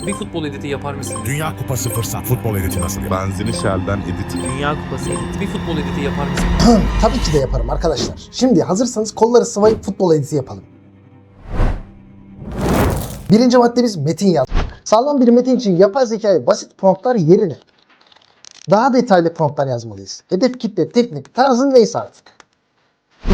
Bir futbol editi yapar mısın? Dünya Kupası fırsat. Futbol editi nasıl yapar? Benzini Shell'den edit. Dünya Kupası editi. Bir futbol editi yapar mısın? Tabii ki de yaparım arkadaşlar. Şimdi hazırsanız kolları sıvayıp futbol editi yapalım. Birinci maddemiz metin yaz. Sağlam bir metin için yapay zekaya basit promptlar yerine daha detaylı promptlar yazmalıyız. Hedef kitle, teknik, tarzın neyse artık.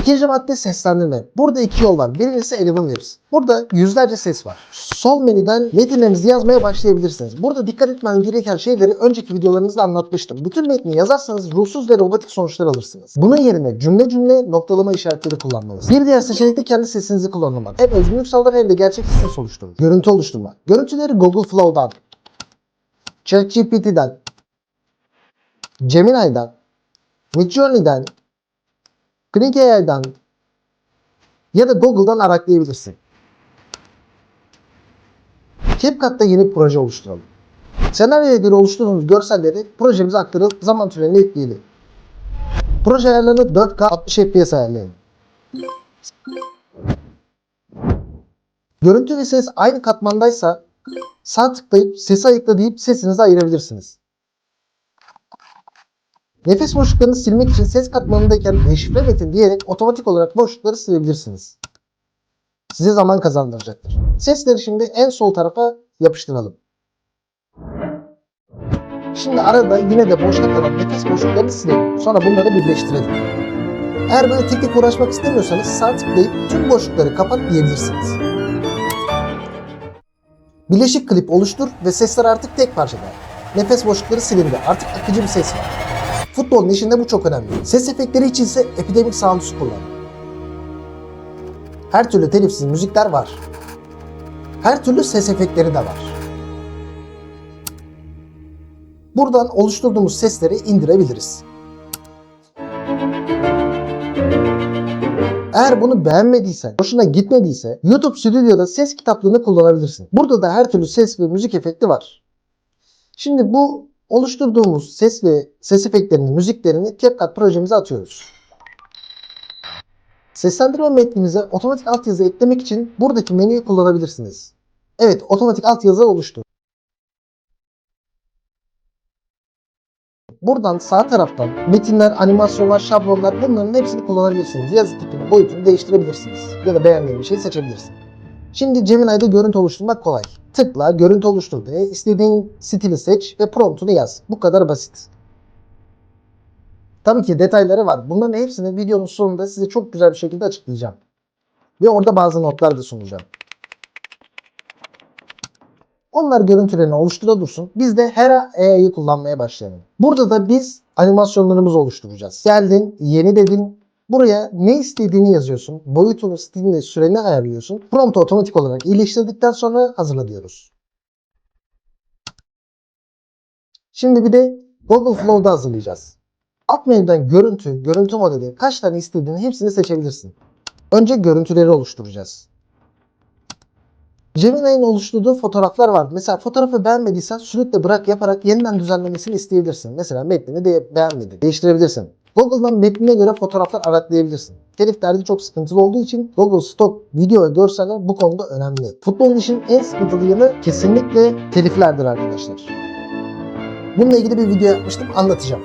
İkinci madde seslendirme. Burada iki yol var. Birincisi Eleven Labs. Burada yüzlerce ses var. Sol menüden metinlerinizi yazmaya başlayabilirsiniz. Burada dikkat etmeniz gereken şeyleri önceki videolarınızda anlatmıştım. Bütün metni yazarsanız ruhsuz ve robotik sonuçlar alırsınız. Bunun yerine cümle noktalama işaretleri kullanmalısınız. Bir diğer seçenek de kendi sesinizi kullanmak. Hem özgünlük sağlar hem de gerçek ses oluşturur. Görüntü oluşturma. Görüntüleri Google Flow'dan, ChatGPT'den, Gemini'den, Midjourney'den, Click AI'dan ya da Google'dan araklayabilirsin. CapCut'ta yeni bir proje oluşturalım. Senaryoya göre oluşturduğumuz görselleri projemize aktarıp zaman türeline ekleyelim. Proje ayarlarını 4K 60 FPS ayarlayalım. Görüntü ve ses aynı katmandaysa sağ tıklayıp sesi ayıkla deyip sesinizi ayırabilirsiniz. Nefes boşluklarını silmek için ses katmanındayken deşifre metin diyerek otomatik olarak boşlukları silebilirsiniz. Size zaman kazandıracaktır. Sesleri şimdi en sol tarafa yapıştıralım. Şimdi arada yine de boşta kalan nefes boşluklarını silelim. Sonra bunları birleştirelim. Eğer böyle tek tek uğraşmak istemiyorsanız sağ tıklayıp tüm boşlukları kapat diyebilirsiniz. Birleşik klip oluştur ve sesler artık tek parçada. Nefes boşlukları silindi. Artık akıcı bir ses var. Futbolun işinde bu çok önemli. Ses efektleri için ise Epidemic Sounds'u kullan. Her türlü telifsiz müzikler var. Her türlü ses efektleri de var. Buradan oluşturduğumuz sesleri indirebiliriz. Eğer bunu beğenmediysen, hoşuna gitmediyse YouTube Studio'da ses kitaplığını kullanabilirsin. Burada da her türlü ses ve müzik efekti var. Şimdi bu oluşturduğumuz ses ve ses efektlerinin müziklerini CapCut projemize atıyoruz. Seslendirme metninize otomatik altyazı eklemek için buradaki menüyü kullanabilirsiniz. Evet, otomatik altyazı oluştu. Buradan sağ taraftan metinler, animasyonlar, şablonlar bunların hepsini kullanabilirsiniz. Yazı tipini, boyutunu değiştirebilirsiniz. Ya da beğendiğin bir şeyi seçebilirsin. Şimdi Gemini'de görüntü oluşturmak kolay. Tıkla, görüntü oluştur de, istediğin stili seç ve promptunu yaz. Bu kadar basit. Tabii ki detayları var. Bunların hepsini videonun sonunda size çok güzel bir şekilde açıklayacağım. Ve orada bazı notlar da sunacağım. Onlar görüntülerini oluştura dursun. Biz de Hera AI'yi kullanmaya başlayalım. Burada da biz animasyonlarımızı oluşturacağız. Geldin, yeni dedin. Buraya ne istediğini yazıyorsun. Boyutunu, stilini, süreni ayarlıyorsun. Promptu otomatik olarak iyileştirdikten sonra hazırla diyoruz. Şimdi bir de Google Flow'da hazırlayacağız. Alt menüden görüntü modeli kaç tane istediğini hepsini seçebilirsin. Önce görüntüleri oluşturacağız. Gemini'nin oluşturduğu fotoğraflar var. Mesela fotoğrafı beğenmediysen sürükle bırak yaparak yeniden düzenlemesini isteyebilirsin. Mesela metnini de beğenmedin. Değiştirebilirsin. Google'dan metnine göre fotoğraflar aratlayabilirsin. Telif derdi çok sıkıntılı olduğu için Google Stock video ve görseller bu konuda önemli. Futbolun işin en sıkıntılı yanı kesinlikle teliflerdir arkadaşlar. Bununla ilgili bir video yapmıştım, anlatacağım.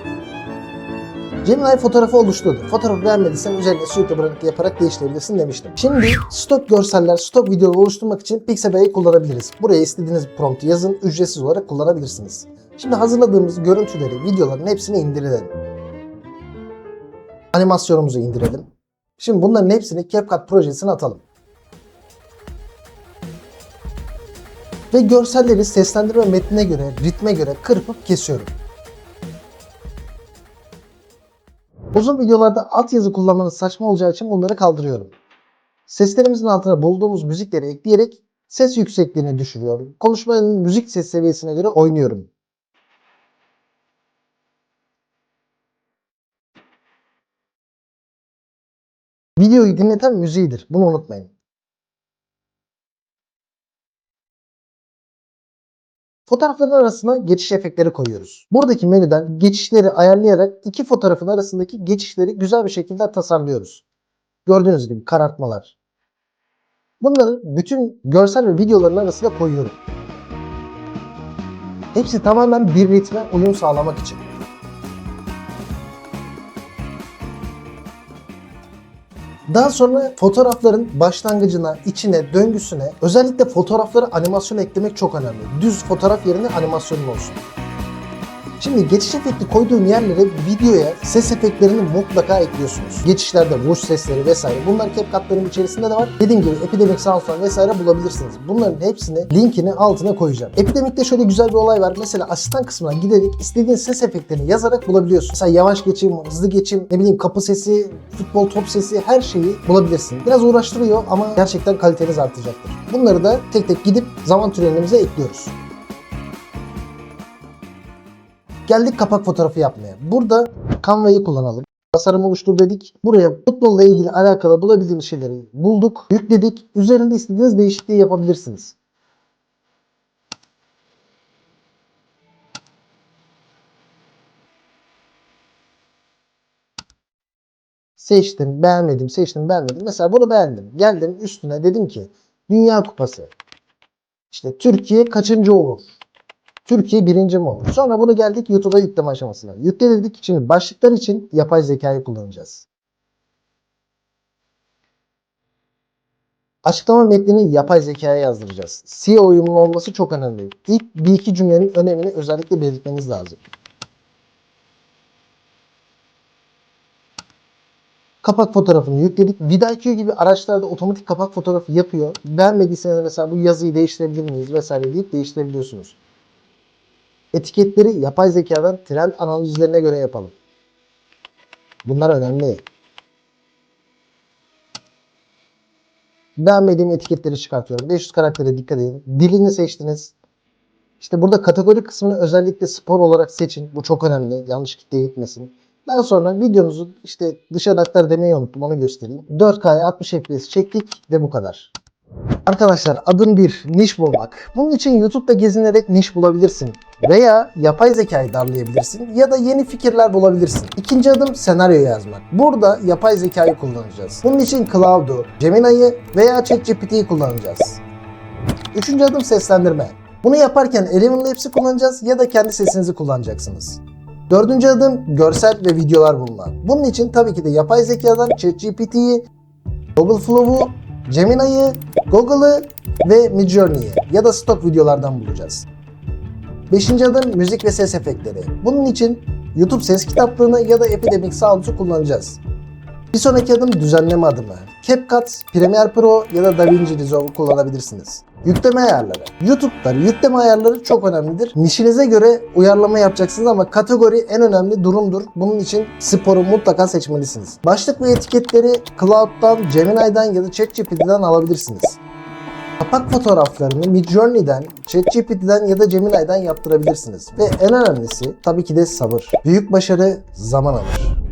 Gemini fotoğrafı oluşturdu. Fotoğrafı beğenmediysen üzerine sürükle bırak yaparak değiştirebilirsin demiştim. Şimdi stok görseller, stok videoları oluşturmak için Pixabay'ı kullanabiliriz. Buraya istediğiniz promptu yazın, ücretsiz olarak kullanabilirsiniz. Şimdi hazırladığımız görüntüleri, videoların hepsini indirelim. Animasyonumuzu indirelim. Şimdi bunların hepsini CapCut projesine atalım. Ve görselleri seslendirme metnine göre, ritme göre kırpıp kesiyorum. Uzun videolarda altyazı kullanmanız saçma olacağı için bunları kaldırıyorum. Seslerimizin altına bulduğumuz müzikleri ekleyerek ses yüksekliğini düşürüyorum. Konuşmanın müzik ses seviyesine göre oynuyorum. Videoyu dinleten müziğidir. Bunu unutmayın. Fotoğrafların arasına geçiş efektleri koyuyoruz. Buradaki menüden geçişleri ayarlayarak iki fotoğrafın arasındaki geçişleri güzel bir şekilde tasarlıyoruz. Gördüğünüz gibi karartmalar. Bunları bütün görsel ve videoların arasına koyuyorum. Hepsi tamamen bir ritme uyum sağlamak için. Daha sonra fotoğrafların başlangıcına, içine, döngüsüne özellikle fotoğraflara animasyon eklemek çok önemli. Düz fotoğraf yerine animasyonun olsun. Şimdi geçiş efekti koyduğum yerlere videoya ses efektlerini mutlaka ekliyorsunuz. Geçişlerde vuruş sesleri vesaire. Bunlar CapCut'ların içerisinde de var. Dediğim gibi Epidemic Sound'dan vesaire bulabilirsiniz. Bunların hepsini linkini altına koyacağım. Epidemic'te şöyle güzel bir olay var. Mesela asistan kısmına giderek istediğin ses efektlerini yazarak bulabiliyorsun. Mesela yavaş geçim, hızlı geçim, ne bileyim kapı sesi, futbol top sesi her şeyi bulabilirsin. Biraz uğraştırıyor ama gerçekten kaliteniz artacaktır. Bunları da tek tek gidip zaman türevlerimize ekliyoruz. Geldik kapak fotoğrafı yapmaya. Burada Canva'yı kullanalım. Tasarım oluştur dedik. Buraya futbolla ilgili alakalı bulabildiğimiz şeyleri bulduk, yükledik. Üzerinde istediğiniz değişikliği yapabilirsiniz. Seçtim, beğenmedim, seçtim, beğenmedim. Mesela bunu beğendim. Geldim üstüne dedim ki Dünya Kupası. İşte Türkiye kaçıncı olur? Türkiye birinci mi olur? Sonra bunu geldik YouTube'a yükleme aşamasına. Yükle dedik. Şimdi başlıklar için yapay zekayı kullanacağız. Açıklama metnini yapay zekaya yazdıracağız. SEO uyumlu olması çok önemli. İlk bir iki cümlenin önemini özellikle belirtmeniz lazım. Kapak fotoğrafını yükledik. VidIQ gibi araçlarda otomatik kapak fotoğrafı yapıyor. Beğenmediyseniz mesela bu yazıyı değiştirebilir miyiz vesaire deyip değiştirebiliyorsunuz. Etiketleri yapay zekadan trend analizlerine göre yapalım. Bunlar önemli. Beğenmediğim etiketleri çıkartıyorum. 500 karaktere dikkat edin. Dilini seçtiniz. İşte burada kategori kısmını özellikle spor olarak seçin. Bu çok önemli. Yanlış kitleye gitmesin. Daha sonra videonuzu işte dışarı aktar demeyi unuttum. Onu göstereyim. 4K'ya 60 FPS çektik ve bu kadar. Arkadaşlar adım 1. Niş bulmak. Bunun için YouTube'da gezinerek niş bulabilirsin. Veya yapay zekayı darlayabilirsin ya da yeni fikirler bulabilirsin. İkinci adım senaryo yazmak. Burada yapay zekayı kullanacağız. Bunun için Claude'u, Gemini'yi veya ChatGPT'yi kullanacağız. Üçüncü adım seslendirme. Bunu yaparken Eleven Labs'i kullanacağız ya da kendi sesinizi kullanacaksınız. Dördüncü adım görsel ve videolar bulma. Bunun için tabii ki de yapay zekadan ChatGPT'yi, Google Flow'u, Gemini'yi, Google'ı ve Midjourney'i ya da stok videolardan bulacağız. Beşinci adım müzik ve ses efektleri. Bunun için YouTube ses kitaplığını ya da Epidemic Sound'u kullanacağız. Bir sonraki adım düzenleme adımı. CapCut, Premiere Pro ya da DaVinci Resolve'u kullanabilirsiniz. Yükleme ayarları. YouTube'da yükleme ayarları çok önemlidir. Nişinize göre uyarlama yapacaksınız ama kategori en önemli durumdur. Bunun için sporu mutlaka seçmelisiniz. Başlık ve etiketleri Cloud'dan, Gemini'den ya da ChatGPT'den alabilirsiniz. Kapak fotoğraflarını Midjourney'den, ChatGPT'den ya da Gemini'den yaptırabilirsiniz. Ve en önemlisi tabii ki de sabır. Büyük başarı zaman alır.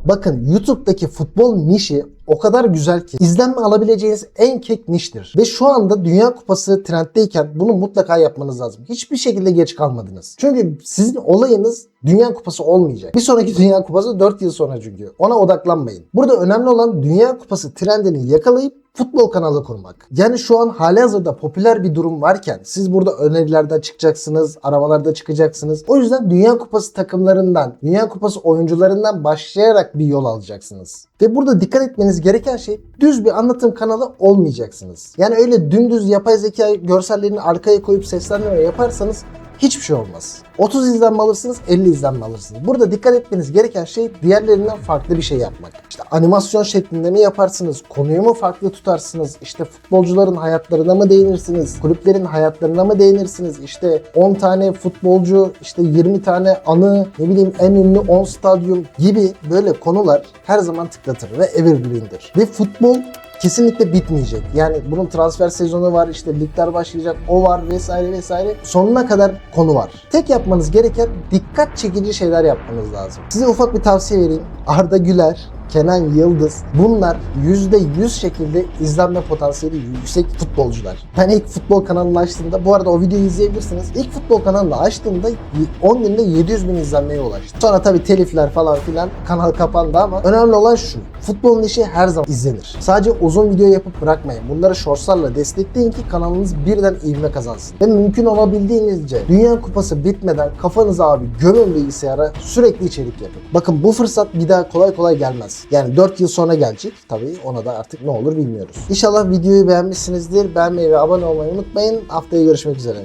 Bakın YouTube'daki futbol nişi o kadar güzel ki izlenme alabileceğiniz en kek niştir. Ve şu anda Dünya Kupası trenddeyken bunu mutlaka yapmanız lazım. Hiçbir şekilde geç kalmadınız. Çünkü sizin olayınız Dünya Kupası olmayacak. Bir sonraki Dünya Kupası 4 yıl sonra çünkü. Ona odaklanmayın. Burada önemli olan Dünya Kupası trendini yakalayıp futbol kanalı kurmak. Yani şu an halihazırda popüler bir durum varken siz burada önerilerden çıkacaksınız, aramalarda çıkacaksınız. O yüzden Dünya Kupası takımlarından, Dünya Kupası oyuncularından başlayarak bir yol alacaksınız. Ve burada dikkat etmeniz gereken şey düz bir anlatım kanalı olmayacaksınız. Yani öyle dümdüz yapay zeka görsellerini arkaya koyup seslendirme yaparsanız hiçbir şey olmaz. 30 izlenme alırsınız, 50 izlenme alırsınız. Burada dikkat etmeniz gereken şey diğerlerinden farklı bir şey yapmak. İşte animasyon şeklinde mi yaparsınız, konuyu mu farklı tutarsınız, işte futbolcuların hayatlarına mı değinirsiniz, kulüplerin hayatlarına mı değinirsiniz, işte 10 tane futbolcu, işte 20 tane anı, ne bileyim en ünlü 10 stadyum gibi böyle konular her zaman tıklatır ve evergreen'dir. Ve futbol kesinlikle bitmeyecek. Yani bunun transfer sezonu var, işte ligler başlayacak, o var vesaire vesaire. Sonuna kadar konu var. Tek yapmanız gereken dikkat çekici şeyler yapmanız lazım. Size ufak bir tavsiye vereyim. Arda Güler Kenan Yıldız. Bunlar %100 şekilde izlenme potansiyeli yüksek futbolcular. Ben ilk futbol kanalını açtığımda, bu arada o videoyu izleyebilirsiniz. İlk futbol kanalını açtığımda 10 günde 700 bin izlenmeye ulaştı. Sonra tabii telifler falan filan kanal kapandı ama önemli olan şu. Futbolun işi her zaman izlenir. Sadece uzun video yapıp bırakmayın. Bunları shortslarla destekleyin ki kanalınız birden ivme kazansın. Ve mümkün olabildiğinizce Dünya Kupası bitmeden kafanızı abi gömün bilgisayara, sürekli içerik yapın. Bakın bu fırsat bir daha kolay kolay gelmez. Yani 4 yıl sonra gelecek. Tabii ona da artık ne olur bilmiyoruz. İnşallah videoyu beğenmişsinizdir. Beğenmeyi ve abone olmayı unutmayın. Haftaya görüşmek üzere.